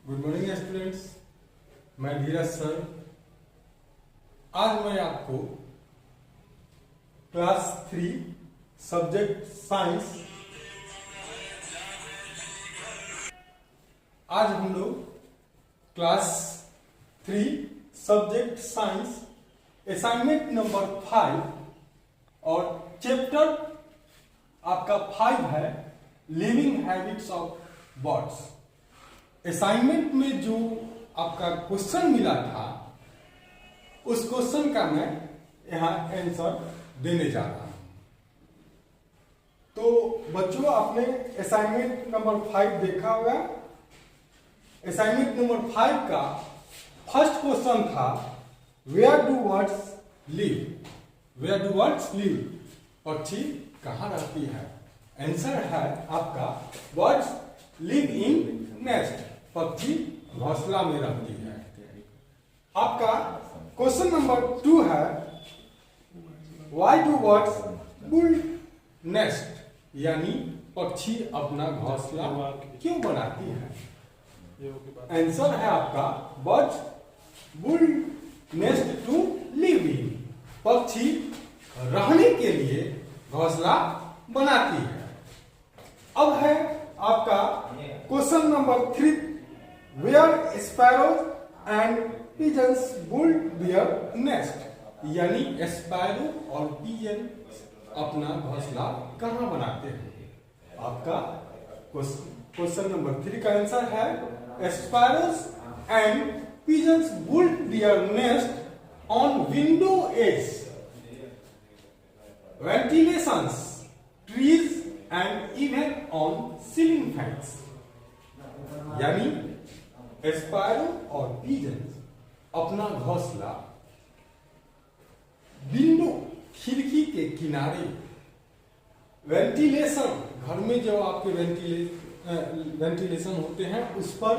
Good morning students, मैं धीरज sir. आज मैं आपको क्लास 3 सब्जेक्ट साइंस, आज हम लोग class 3 subject science assignment number 5 और चैप्टर आपका 5 है living habits of birds. Assignment में जो आपका क्वेश्चन मिला था उस क्वेश्चन का मैं यहां आंसर देने जा रहा हूं। तो बच्चों, आपने असाइनमेंट नंबर 5 देखा होगा। असाइनमेंट नंबर 5 का फर्स्ट क्वेश्चन था where do birds live. Where do birds live, पक्षी कहां रहती है। आंसर है आपका बर्ड्स लिव इन नेस्ट, पक्षी घोंसला में रहती है। आपका क्वेश्चन नंबर 2 है why do birds build nest, यानी पक्षी अपना घोंसला क्यों बनाती है। आंसर है आपका birds build nest to live in, पक्षी रहने के लिए घोंसला बनाती है। अब है आपका question number 3 where sparrows and pigeons build their nest, यानी स्पैरो और पिजन अपना घोंसला कहां बनाते हैं। आपका क्वेश्चन नंबर 3 का आंसर है sparrows and pigeons build their nest on window edge, ventilations, trees and even on ceiling fans, यानी स्पैरो और पिजन अपना घोंसला विंडो, खिड़की के किनारे, वेंटिलेशन, घर में जो आपके वेंटिलेशन होते हैं उस पर,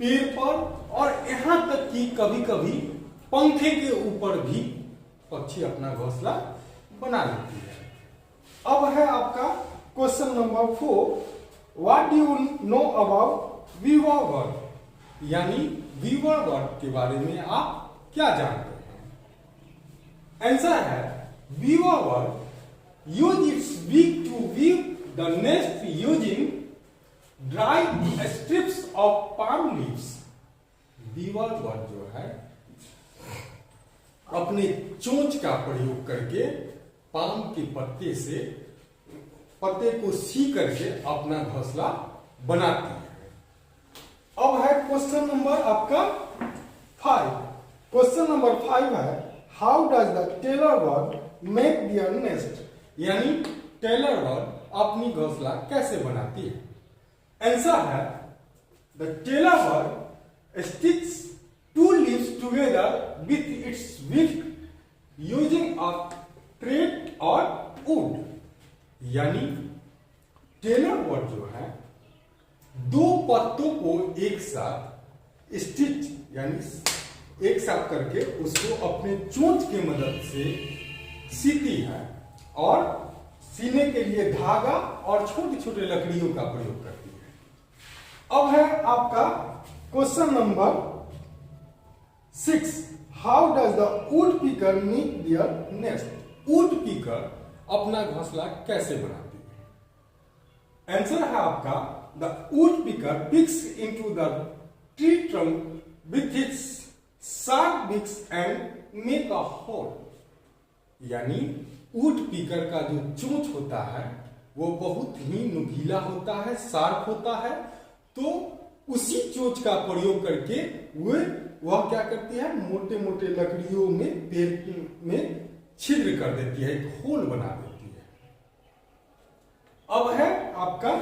पेड़ पर, और यहां तक कि कभी कभी पंखे के ऊपर भी पक्षी अपना घोंसला बना लेती है। अब है आपका question number 4 what do you know about weaver bird, यानी वीवर बर्ड के बारे में आप क्या जानते हैं। आंसर है weaver bird use its beak to weave the nest using dry strips of palm leaves. Weaver bird जो है अपने चोंच का प्रयोग करके पाम के पत्ते को सी करके अपना घोंसला बनाती है। अब है क्वेश्चन नंबर आपका 5। क्वेश्चन नंबर 5 है how does the tailor bird make their nest, यानी टेलर बर्ड अपनी घोंसला कैसे बनाती है। आंसर है the tailor bird sticks 2 leaves together with its बिक यूजिंग अ थ्रेड और वुड, यानी टेलर बर्ड जो है 2 पत्तों को एक साथ स्टिच, यानी एक साथ करके उसको अपने चोंच की मदद से सीती है और सीने के लिए धागा और छोटे छोटे लकड़ियों का प्रयोग करती है। अब है आपका question number 6 how does the woodpecker make their nest, woodpecker अपना घोंसला कैसे बनाती है। आंसर है आपका the woodpecker pecks into the tree trunk with its sharp beaks and make a hole, यानी वुड पिकर का जो चोंच होता है वो बहुत ही नुकीला होता है, शार्प होता है। तो उसी चोंच का प्रयोग करके वह क्या करती है, मोटे मोटे लकड़ियों में, पेड़ में छिद्र कर देती है, एक होल बना देती है। अब है आपका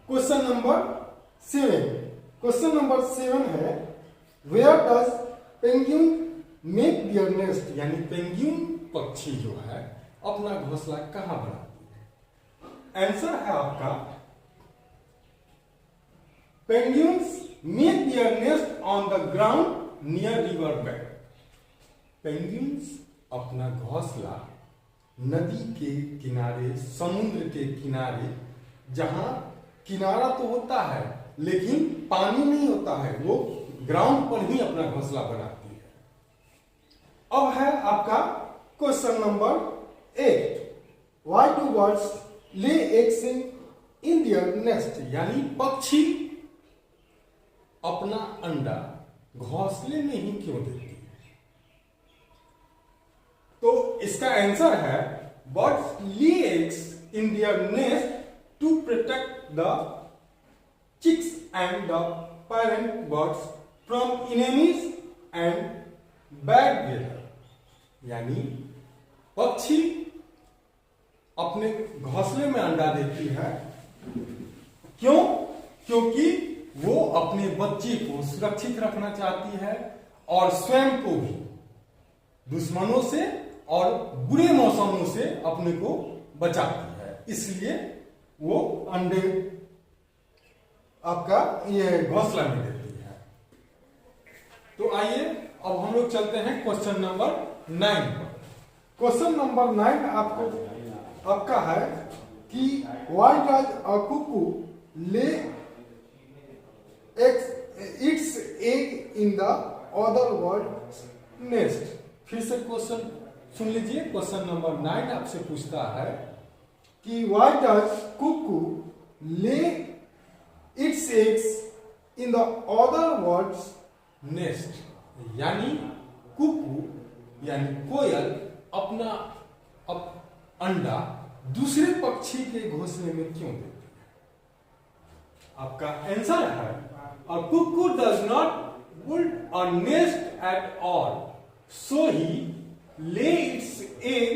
क्वेश्चन नंबर 7। क्वेश्चन नंबर 7 है where does penguin make their nest, यानी पेंगुइन पक्षी जो है अपना घोंसला कहां बनाती है। आंसर है आपका penguins make their nest on the ground near river bed, penguins अपना घोंसला नदी के किनारे, समुद्र के किनारे, जहां किनारा तो होता है लेकिन पानी नहीं होता है, वो ग्राउंड पर ही अपना घोंसला बनाती है। अब है आपका question number 8, why do birds lay eggs in their nest, यानी पक्षी अपना अंडा घोंसले में ही क्यों देती है? तो इसका आंसर है birds lay eggs in their nest to protect the chicks and the parent birds from enemies and bad weather, यानी पक्षी अपने घोंसले में अंडा देती है, क्यों? क्योंकि वो अपने बच्चे को सुरक्षित रखना चाहती है और स्वयं को भी दुश्मनों से और बुरे मौसमों से अपने को बचाती है, इसलिए वो अंडे आपका ये घोंसला में देती है। तो आइए अब हम लोग चलते हैं क्वेश्चन नंबर 9 पर। क्वेश्चन नंबर 9 आपका है कि why does a cuckoo lay its egg in the other bird nest. फिर से क्वेश्चन सुन लीजिए। क्वेश्चन नंबर 9 आपसे पूछता है कि why does Kuku lay it's eggs in the other birds nest, यानी कुकू यानी कोयल अपना अंडा दूसरे पक्षी के घोंसले में क्यों देती है? आपका आंसर है a cuckoo does not build a nest at all, so he lay its egg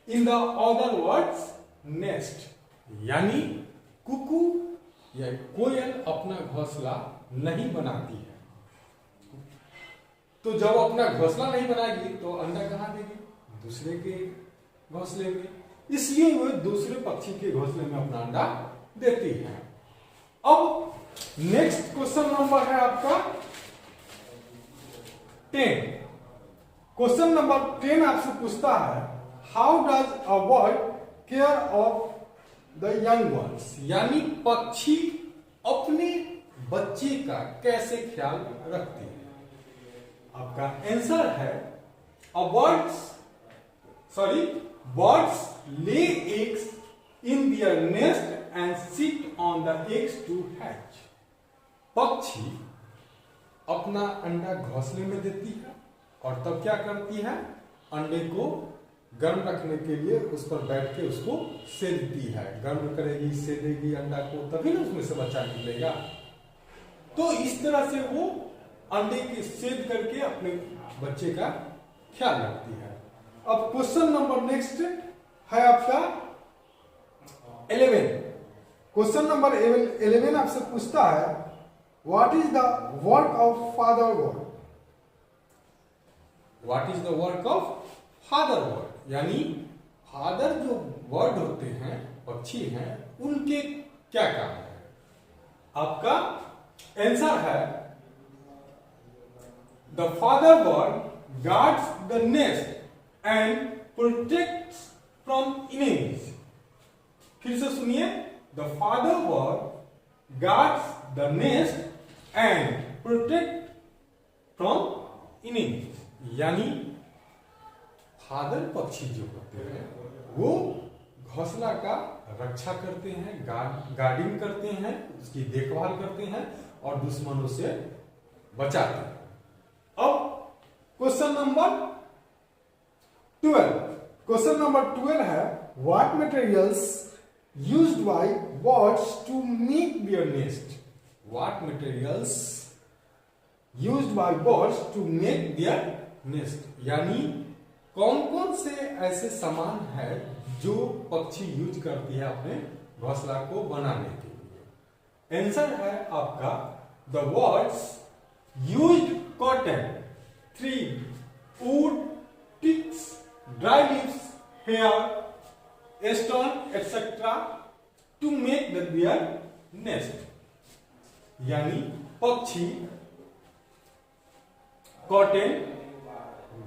in the other birds nest, यानी कुकू या कोयल अपना घोंसला नहीं बनाती है। तो जब अपना घोंसला नहीं बनाएगी तो अंडा कहां देगी? दूसरे के घोंसले में, इसलिए वो दूसरे पक्षी के घोंसले में अपना अंडा देती है। अब नेक्स्ट क्वेश्चन नंबर है आपका 10। क्वेश्चन नंबर 10 आपसे पूछता है how does a bird care of the young ones, यानी पक्षी अपने बच्चे का कैसे ख्याल रखते हैं? आपका आंसर है birds lay eggs in their nest and sit on the eggs to hatch. पक्षी अपना अंडा घोंसले में देती है और तब क्या करती है? अंडे को गर्म रखने के लिए उस पर बैठ के उसको सेकती है, गर्म करेगी, सेकेगी अंडा को, तभी ना उसमें से बच्चा निकलेगा। तो इस तरह से वो अंडे की सेद करके अपने बच्चे का ख्याल रखती है। अब क्वेश्चन नंबर नेक्स्ट है आपका 11। क्वेश्चन नंबर 11 आपसे पूछता है what is the work of father bird. What is the work of father bird, यानी फादर जो बर्ड होते हैं, पक्षी हैं, उनके क्या काम है? आपका आंसर है the father bird guards the nest and protects from enemies. फिर से सुनिए, the father bird guards the nest and protect from enemies, यानी फादर पक्षी जो होते हैं वो घोंसला का रक्षा करते हैं, गार्डिंग करते हैं, उसकी देखभाल करते हैं और दुश्मनों से बचाते हैं। अब क्वेश्चन नंबर 12। क्वेश्चन नंबर 12 है what materials used by birds to make their nest. What materials used by birds to make their nest, यानी कौन कौन से ऐसे सामान है जो पक्षी यूज करती है अपने घोंसला को बनाने के लिए? आंसर है आपका the birds used cotton, thread, wood, sticks, dry leaves, hair, stone etcetera to make their nest, यानी पक्षी कॉटन,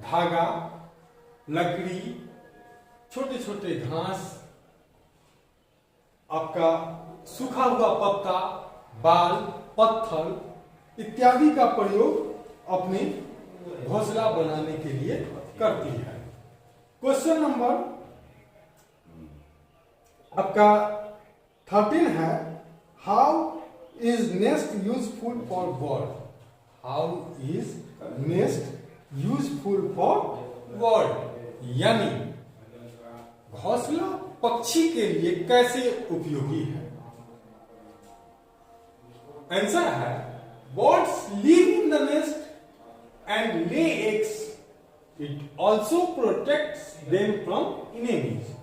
धागा, लकड़ी, छोटे छोटे घास, आपका सूखा हुआ पत्ता, बाल पत्थर इत्यादि का प्रयोग अपने घोंसला बनाने के लिए करती है। क्वेश्चन नंबर आपका 13 है, how is nest useful for bird? How is nest useful for bird? यानी घोंसला पक्षी के लिए कैसे उपयोगी है? आंसर है, birds live in the nest and lay eggs. It also protects them from enemies.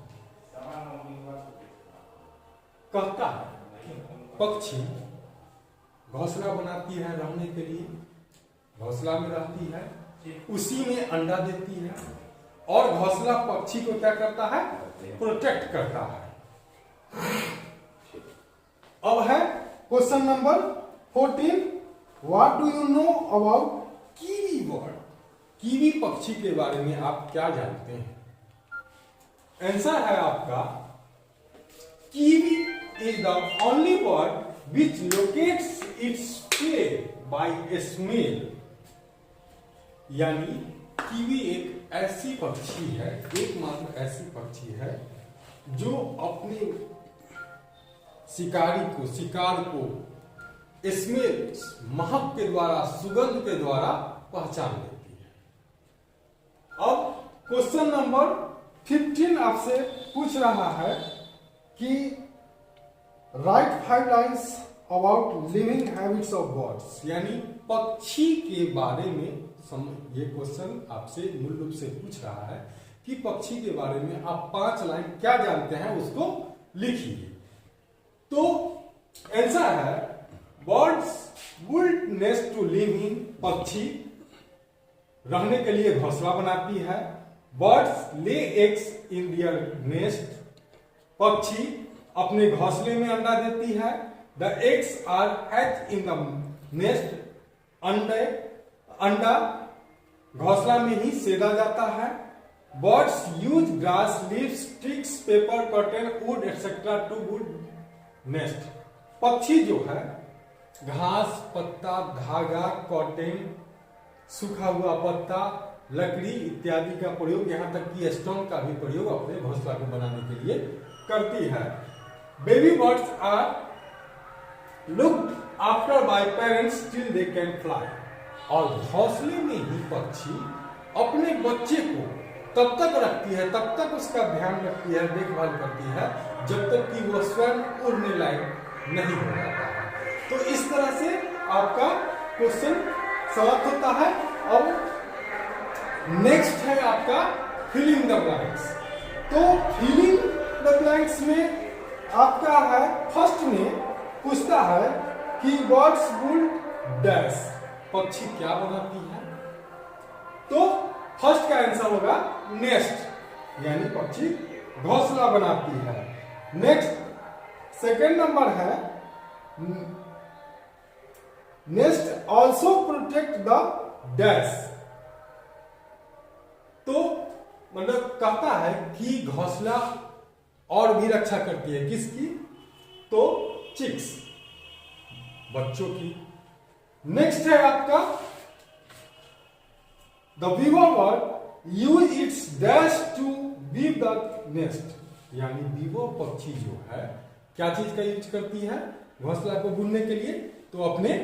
कहता है पक्षी घोंसला बनाती है रहने के लिए, घोंसला में रहती है, उसी में अंडा देती है और घोंसला पक्षी को क्या करता है? प्रोटेक्ट करता है। अब है question number 14, what do you know about kiwi bird? Kiwi पक्षी के बारे में आप क्या जानते हैं? आंसर है आपका, kiwi is the only bird which locates its prey by a smell। यानी कीवी एक ऐसी पक्षी है, एकमात्र ऐसी पक्षी है जो अपने शिकार को स्मेल, महक के द्वारा, सुगंध के द्वारा पहचान लेती है। अब क्वेश्चन नंबर 15 आपसे पूछ रहा है कि right 5 lines about living habits of birds. यानी पक्षी के बारे में ये क्वेश्चन आपसे मूल रूप से पूछ रहा है कि पक्षी के बारे में आप 5 लाइन क्या जानते हैं उसको लिखिए। तो आंसर है, birds would nest to live in. पक्षी रहने के लिए घोंसला बनाती है। बर्ड्स ले एग्स इन दियर नेस्ट। पक्षी अपने घोंसले में अंडा देती है। The eggs are hatch in the nest. अंडा घोंसला में ही सेदा जाता है। Birds use grass, leaves, sticks, paper, curtain, wood etcetera to build nest. पक्षी जो है घास, पत्ता, धागा, कॉटन, सूखा हुआ पत्ता, लकड़ी इत्यादि का प्रयोग, यहां तक कि स्टोन का भी प्रयोग अपने घोंसला को बनाने के लिए करती है। Baby birds are looked after by parents till they can fly. और घोंसले में ही पक्षी अपने बच्चे को तब तक रखती है, तब तक उसका ध्यान रखती है, देखभाल करती है, जब तक कि वो स्वयं उड़ने लायक नहीं हो जाता है। तो इस तरह से आपका क्वेश्चन समाप्त होता है। अब नेक्स्ट है आपका फिलिंग द ब्लैंक्स। तो फिलिंग द ब्लैंक्स में आपका है, फर्स्ट में पूछता है कि बर्ड्स वुड डैश। पक्षी क्या बनाती है? तो फर्स्ट का आंसर होगा नेस्ट, यानी पक्षी घोंसला बनाती है। नेक्स्ट सेकंड नंबर है, nest also protect the dash. तो मतलब कहता है कि घोंसला और भी रक्षा करती है, किसकी? तो चिक्स, बच्चों की। नेक्स्ट है आपका, the weaver bird use its dash to weave the nest. यानी वीवर पक्षी जो है क्या चीज का यूज करती है घोंसला को बुनने के लिए? तो अपने,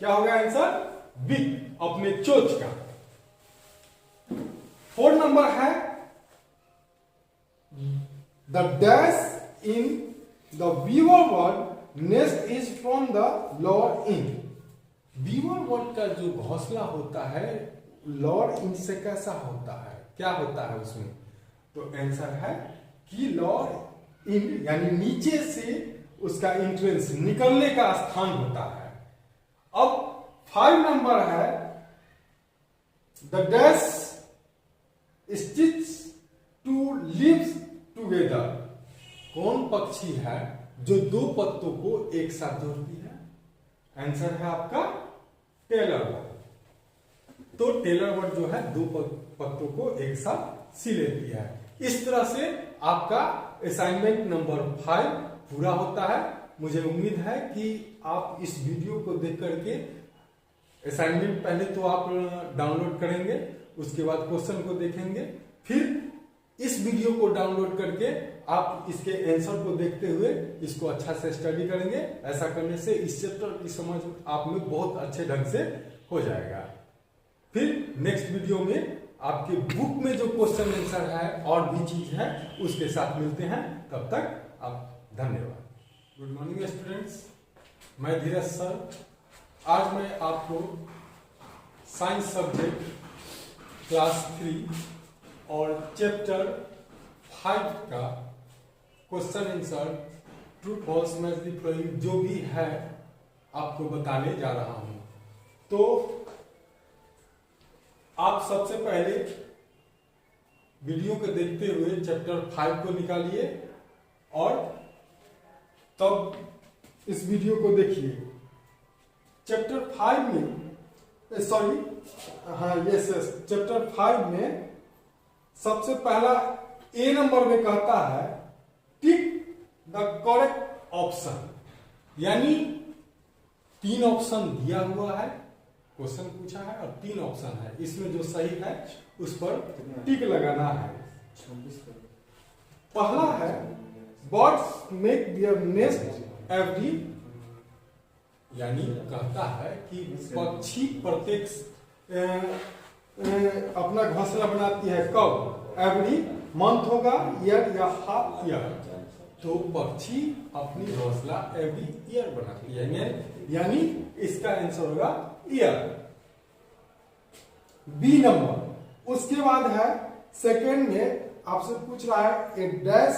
क्या होगा आंसर? बिग, अपने चोंच का। 4 नंबर है, the dash in the weaver bird nest is from the lower end. Weaver bird का जो घोंसला होता है लोअर इंड से कैसा होता है, क्या होता है उसमें? तो आंसर है कि लोअर इंड यानी नीचे से उसका एंट्रेंस, निकलने का स्थान होता है। अब 5 नंबर है, the dash stitch two leaves together. कौन पक्षी है जो 2 पत्तों को एक साथ जोड़ती है? आंसर है आपका टेलर बर्ड। तो टेलर बर्ड जो है 2 पत्तों को एक साथ सी लेती है। इस तरह से आपका असाइनमेंट नंबर 5 पूरा होता है। मुझे उम्मीद है कि आप इस वीडियो को देख करके असाइनमेंट पहले तो आप डाउनलोड करेंगे, उसके बाद क्वेश्चन को देखेंगे, फिर इस वीडियो को डाउनलोड करके आप इसके आंसर को देखते हुए इसको अच्छा से स्टडी करेंगे। ऐसा करने से इस चैप्टर की समझ आप में बहुत अच्छे ढंग से हो जाएगा। फिर नेक्स्ट वीडियो में आपके बुक में जो क्वेश्चन आंसर है और भी चीज है उसके साथ मिलते हैं। तब तक आप धन्यवाद। गुड मॉर्निंग स्टूडेंट्स, मैं धीरज सर। आज मैं आपको साइंस सब्जेक्ट क्लास 3 और चैप्टर 5 का question answer true false match the following जो भी है आपको बताने जा रहा हूं। तो आप सबसे पहले वीडियो को देखते हुए चैप्टर 5 को निकालिए और तब इस वीडियो को देखिए। चैप्टर 5 में चैप्टर 5 में सबसे पहला ए नंबर में कहता है टिक द करेक्ट ऑप्शन, यानी 3 ऑप्शन दिया हुआ है, क्वेश्चन पूछा है और 3 ऑप्शन है, इसमें जो सही है उस पर टिक लगाना है। पहला है birds make their nest every, यानी कहता है कि पक्षी प्रत्येक अपना घोंसला बनाती है कब? एवरी मंथ होगा, ईयर या हाफ ईयर। तो पक्षी अपनी घोंसला एवरी ईयर बनाती है, यानी इसका आंसर होगा ईयर। B number. उसके बाद है सेकेंड में आपसे पूछ रहा है A dash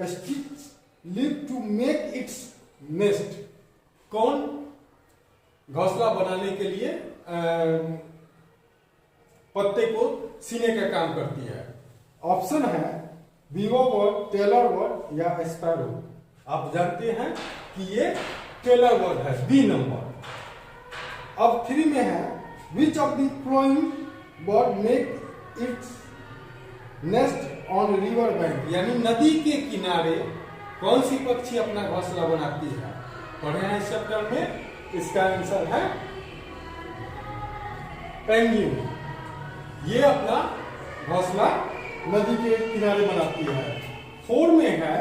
stitch live to make its nest, कौन घोंसला बनाने के लिए पत्ते को सीने का काम करती है? ऑप्शन है बीवर बर्ड, टेलर बर्ड या स्पैरो। आप जानते हैं कि ये टेलर बर्ड है, बी नंबर। अब 3 में है which of the flowing bird make its nest on river bank, यानी नदी के किनारे कौन सी पक्षी अपना घोंसला बनाती है? पढ़े हैं इस चैप्टर में। इसका आंसर है पेंगुइन। ये अपना घोंसला नदी के किनारे बनाती है। 4 में है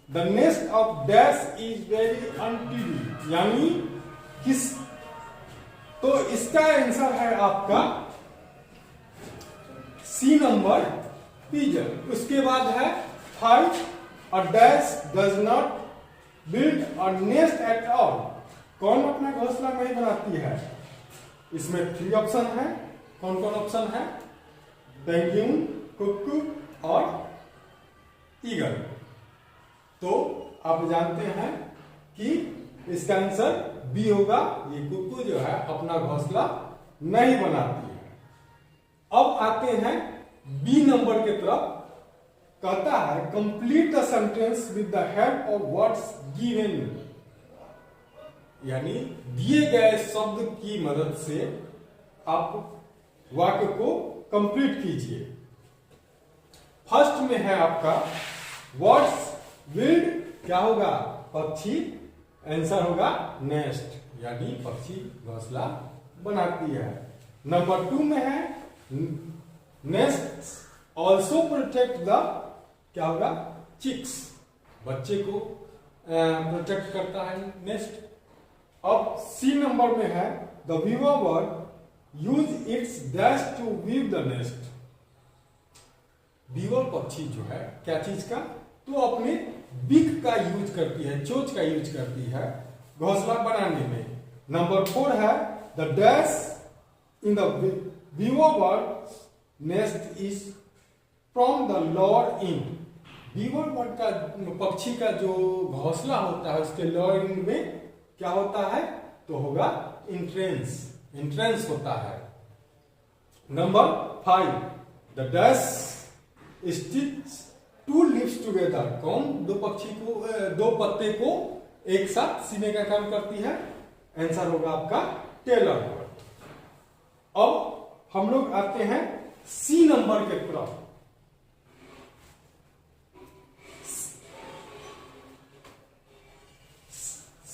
the nest of dash is very untidy, यानी किस, तो इसका आंसर है आपका सी नंबर पिजन। उसके बाद है 5 a dash does not build a nest at all, कौन अपना घोंसला नहीं बनाती है? इसमें 3 ऑप्शन है। कौन कौन ऑप्शन है? पेंगुइन, कुक्कू और ईगल। तो आप जानते हैं कि इसका आंसर बी होगा, ये कुक्कू जो है अपना घोंसला नहीं बनाती है। अब आते हैं बी नंबर के तरफ। कहता है complete the sentence with the help of words given, यानी दिए गए शब्द की मदद से आप वाक्य को कंप्लीट कीजिए। फर्स्ट में है आपका वर्ड्स बिल्ड, क्या होगा? पक्षी, आंसर होगा नेस्ट, यानी पक्षी घोंसला बनाती है। नंबर 2 में है नेस्ट ऑल्सो प्रोटेक्ट द, क्या होगा? चिक्स, बच्चे को प्रोटेक्ट करता है नेस्ट। अब सी नंबर में है the weaver bird use its dash to weave the nest, weaver पक्षी जो है क्या चीज का? तो अपने बिक का यूज करती है, चोंच का यूज करती है घोंसला बनाने में। नंबर 4 है the dash in the weaver bird nest is from the lower end, weaver bird का पक्षी का जो घोंसला होता है उसके लोअर एंड में क्या होता है? तो होगा इंट्रेंस, इंट्रेंस होता है। Number 5 the dash stitch 2 leaves together, कौन दो पक्षी को, 2 पत्ते को एक साथ सीने का काम करती है? आंसर होगा आपका टेलर बर्ड। अब हम लोग आते हैं सी नंबर के तरफ।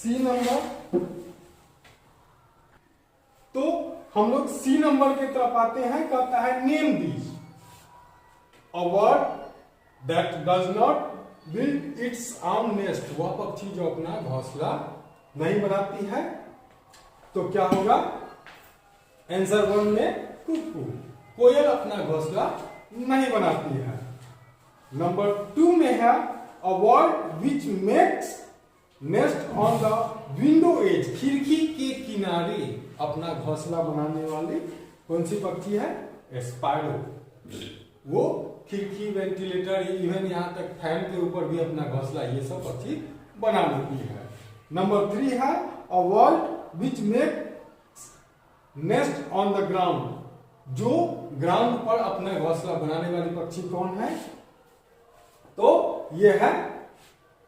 C number. तो हम लोग सी नंबर की तरफ आते हैं, कहता है name these a bird that does not build its own nest. वह पक्षी जो अपना घोंसला नहीं बनाती है। तो क्या होगा? आंसर 1 में कुकू, कोयल अपना घोंसला नहीं बनाती है। नंबर 2 में है a bird which makes nest on the window edge. खिड़की के किनारे अपना घोंसला बनाने वाली कौन सी पक्षी है? स्पैरो। वो खिड़की, वेंटिलेटर, इवन यहाँ तक फैन के ऊपर भी अपना घोंसला ये सब पक्षी बना लेती है। नंबर 3 है a bird which make nest on the ground. जो ग्राउंड पर अपना घोंसला बनाने वाली पक्षी कौन है? तो ये है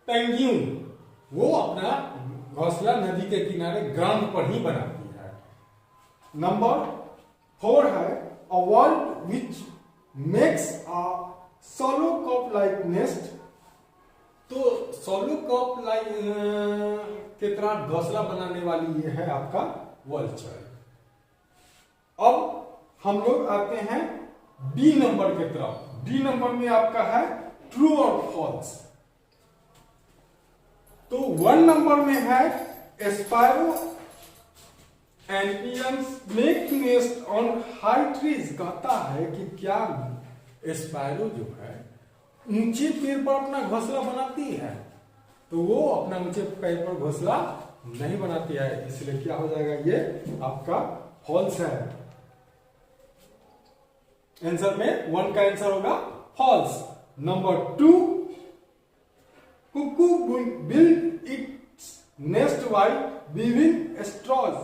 पेंगुइन। वो अपना घोंसला नदी के किनारे ग्राउंड पर ही बनाती है। नंबर 4 है a bird which makes a solo cup like nest. तो सोलो कप लाइक के तरह घोंसला बनाने वाली ये है आपका वल्चर। अब हम लोग आते हैं डी नंबर की तरफ। डी नंबर में आपका है ट्रू और फॉल्स। तो 1 नंबर में है sparrow and pigeons make nest on high trees. कहता है कि क्या स्पैरो जो है ऊंचे पेड़ पर अपना घोंसला बनाती है? तो वो अपना ऊंचे पेड़ पर घोंसला नहीं बनाती है, इसलिए क्या हो जाएगा? ये आपका फॉल्स है। आंसर में 1 का आंसर होगा false. Number 2 cuckoo build its nest by weaving straws.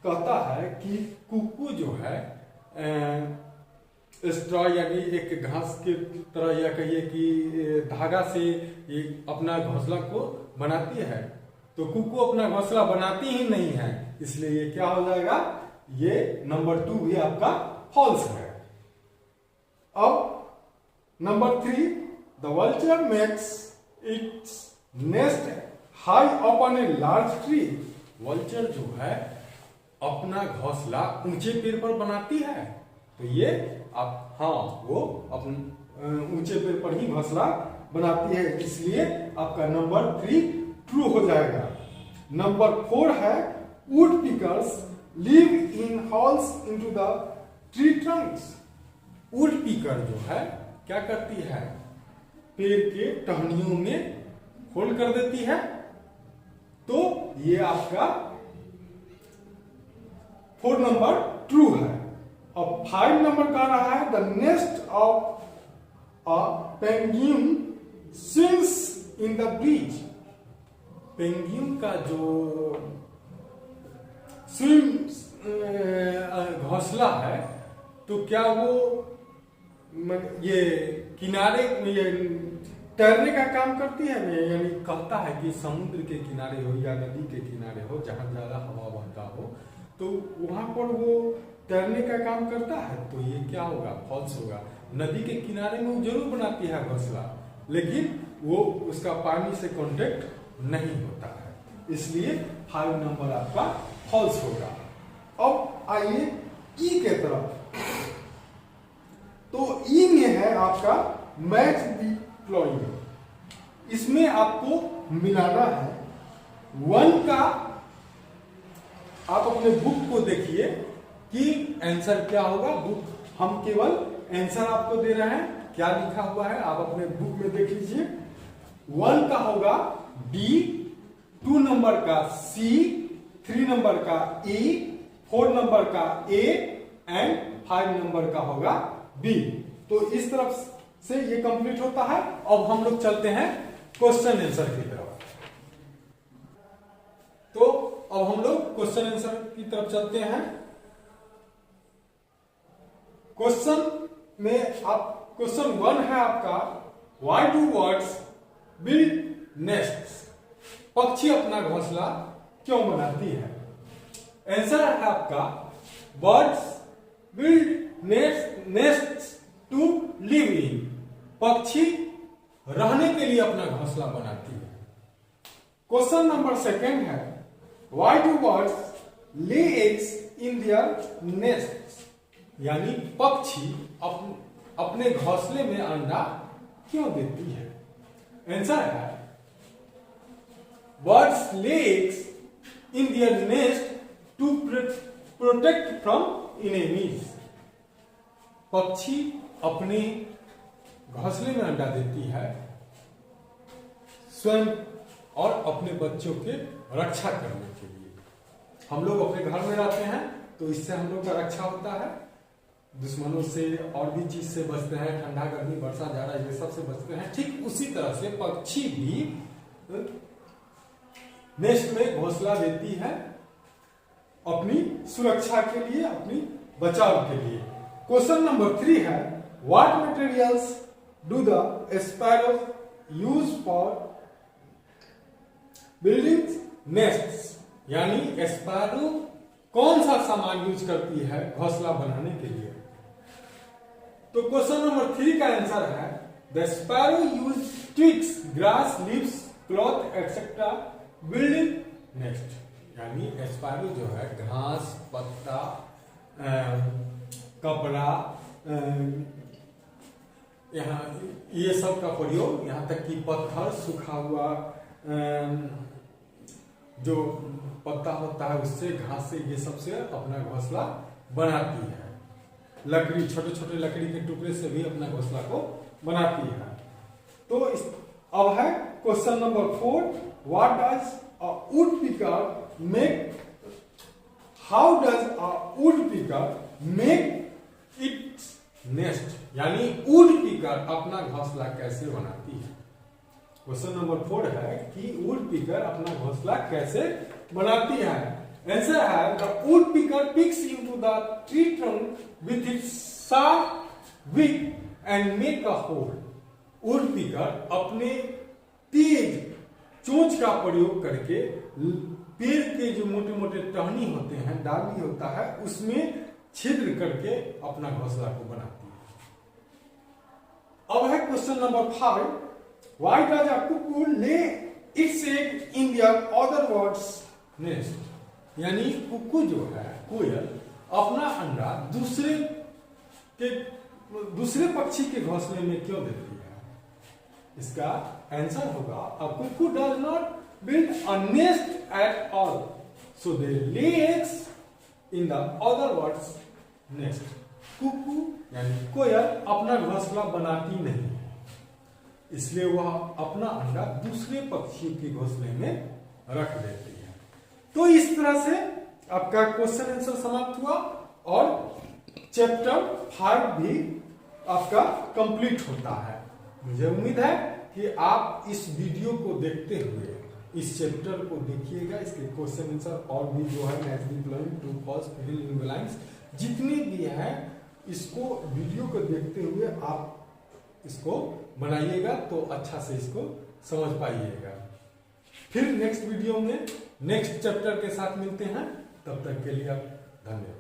कहता है कि कुकू जो है स्ट्रॉ यानी एक घास के तरह, या कहिए कि धागा से ये अपना घोंसला को बनाती है। तो कुकू अपना घोंसला बनाती ही नहीं है, इसलिए ये क्या हो जाएगा? ये नंबर 2 भी आपका फॉल्स है। अब number 3 the vulture makes its nest high upon a large tree. Vulture जो है अपना घोंसला ऊंचे पेड़ पर बनाती है। तो ये आप वो अपने ऊंचे पेड़ पर ही घोंसला बनाती है, इसलिए आपका नंबर 3 ट्रू हो जाएगा। नंबर 4 है would pickers live in holes into the tree Trunks. Would picker जो है क्या करती है? पेड़ के टहनियों में होल कर देती है। तो ये आपका 4 नंबर ट्रू है। अब 5 नंबर कह रहा है the nest of a penguin swims in the bridge. Penguin का जो घोंसला है, तो क्या वो ये किनारे ये तैरने का काम करती है? यानी कहता है कि समुद्र के किनारे हो या नदी के किनारे हो, जहां ज्यादा हवा बहता हो, तो वहां पर वो तैरने का काम करता है। तो ये क्या होगा? फॉल्स होगा। नदी के किनारे में वो जरूर बनाती है घोंसला, लेकिन वो उसका पानी से कांटेक्ट नहीं होता है, इसलिए 5 नंबर आपका फॉल्स होगा। अब आइए ई के तरफ। तो ई में है आपका मैच दी फ्लोइंग। इसमें आपको मिलाना है 1 का। आप अपने बुक को देखिए कि आंसर क्या होगा। बुक हम केवल आंसर आपको दे रहे हैं, क्या लिखा हुआ है आप अपने बुक में देख लीजिए। 1 का होगा डी, 2 नंबर का सी, 3 नंबर का ई, 4 नंबर का ए एंड 5 नंबर का होगा बी। तो इस तरफ से ये कंप्लीट होता है। अब हम लोग चलते हैं क्वेश्चन आंसर की तरफ। तो अब हम लोग क्वेश्चन आंसर की तरफ चलते हैं। क्वेश्चन में आप क्वेश्चन 1 है आपका why do birds build nests. पक्षी अपना घोंसला क्यों बनाती है? आंसर है आपका birds build nests to live in. पक्षी रहने के लिए अपना घोंसला बनाती है। क्वेश्चन नंबर सेकेंड है, why do birds lay eggs in their nest, यानी पक्षी अपने घोंसले में अंडा क्यों देती है। आंसर है, birds lay eggs in their nest to protect from enemies. पक्षी अपने घोंसले में अंडा देती है स्वयं और अपने बच्चों के रक्षा करने के लिए। हम लोग अपने घर में रहते हैं तो इससे हम लोग का रक्षा होता है, दुश्मनों से और भी चीज से बचते हैं, ठंडा गर्मी वर्षा जाड़ा ये सब से बचते हैं। ठीक उसी तरह से पक्षी भी नेस्ट में घोंसला देती है अपनी सुरक्षा के लिए, अपनी बचाव के लिए। क्वेश्चन नंबर 3 है, what materials do the sparrow use for building nests, यानी स्पैरो कौन सा सामान यूज करती है घोंसला बनाने के लिए। तो क्वेश्चन नंबर 3 का आंसर है, the sparrow use twigs, grass, leaves, cloth etcetera building nest, यानी स्पैरो जो है घास, पत्ता, कपड़ा, यहाँ ये सब का प्रयोग, यहाँ तक कि पत्थर, सूखा हुआ जो पत्ता होता है उससे, घास से, ये सब से अपना घोंसला बनाती है। लकड़ी, छोटे छोटे लकड़ी के टुकड़े से भी अपना घोंसला को बनाती है। तो अब है question number 4, what does a would picker make, how does a would picker make its nest, यानी वुड पिकर अपना घोंसला कैसे बनाती है। क्वेश्चन नंबर 4 है कि वुड पिकर अपना घोंसला कैसे बनाती है। आंसर है, the woodpecker pecks into the tree trunk with its sharp beak and make a hole. Woodpecker अपने तेज चोंच का प्रयोग करके पेड़ के जो मोटे मोटे टहनी होते हैं, डाली होता है, उसमें छिद्र करके अपना घोंसला को बनाती है। अब है question number 5, why does a cuckoo lay its egg in their other birds nest, यानी कुकू जो है, कोयल, अपना अंडा दूसरे पक्षी के घोंसले में क्यों देती है। इसका आंसर होगा, a cuckoo does not build a nest at all, so they lay eggs in the other birds nest. Cuckoo यानी कोयल अपना घोंसला बनाती नहीं, इसलिए वह अपना अंडा दूसरे पक्षियों के घोंसले में रख देती है। तो इस तरह से आपका क्वेश्चन आंसर समाप्त हुआ और चैप्टर 5 भी आपका कंप्लीट होता है। मुझे उम्मीद है कि आप इस वीडियो को देखते हुए इस चैप्टर को देखिएगा, इसके क्वेश्चन आंसर और भी जो है नेचुरल प्लॉइंग, true false, fill in the blanks जितने भी हैं, इसको वीडियो को देखते हुए आप इसको बनाइएगा तो अच्छा से इसको समझ पाइएगा। फिर नेक्स्ट वीडियो में नेक्स्ट चैप्टर के साथ मिलते हैं, तब तक के लिए आप धन्यवाद।